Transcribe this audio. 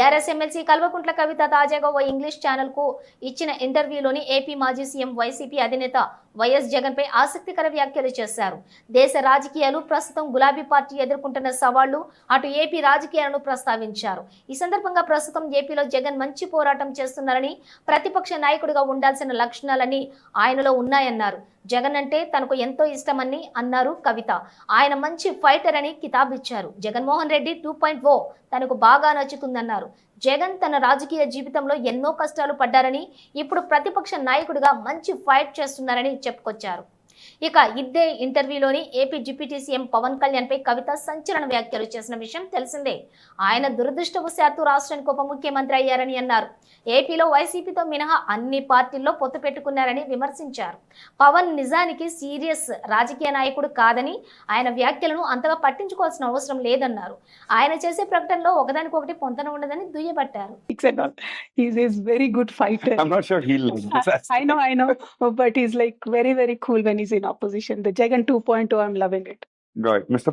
BRS MLC Kalvakuntla Kavitha తాజాగా ఓ English channel కు ఇచ్చిన ఇంటర్వ్యూలోని ఏపీ మాజీ సీఎం వైసీపీ అధినేత వైఎస్ జగన్ పై ఆసక్తికర వ్యాఖ్యలు చేశారు. దేశ రాజకీయాలు ప్రస్తుతం గులాబీ పార్టీ ఎదుర్కొంటున్న సవాళ్లు, అటు ఏపీ రాజకీయాలను ప్రస్తావించారు. ఈ సందర్భంగా ప్రస్తుతం ఏపీలో జగన్ మంచి పోరాటం చేస్తున్నారని, ప్రతిపక్ష నాయకుడిగా ఉండాల్సిన లక్షణాలన్నీ ఆయనలో ఉన్నాయన్నారు. జగన్ అంటే తనకు ఎంతో ఇష్టమని అన్నారు కవిత. ఆయన మంచి ఫైటర్ అని కితాబిచ్చారు. జగన్మోహన్ రెడ్డి 2.0 తనకు బాగా నచ్చుతుందన్నారు. జగన్ తన రాజకీయ జీవితంలో ఎన్నో కష్టాలు పడ్డారని, ఇప్పుడు ప్రతిపక్ష నాయకుడిగా మంచి ఫైట్ చేస్తున్నారని చెప్పుకొచ్చారు. ఇక ఇదే ఇంటర్వ్యూలోని AP deputy CM Pawan Kalyan పై కవిత సంచలన వ్యాఖ్యలు చేసిన విషయం తెలిసిందే. ఆయన దురదృష్టవశాత్తు రాష్ట్రానికి ఉప ముఖ్యమంత్రి అయ్యారని అన్నారు. ఏపీలో వైసీపీతో మినహా అన్ని పార్టీల్లో పొత్తు పెట్టుకున్నారని విమర్శించారు. పవన్ నిజానికి సీరియస్ రాజకీయ నాయకుడు కాదని, ఆయన వ్యాఖ్యలను అంతగా పట్టించుకోవాల్సిన అవసరం లేదన్నారు. ఆయన చేసే ప్రకటనలో ఒకదానికొకటి పొంతన ఉండదని దుయ్యబట్టారు. He's very good fighter. I'm not sure he'll. I know, but he's like very cool when he's in opposition. The Jagan 2.0, I'm loving it. Right, Mr.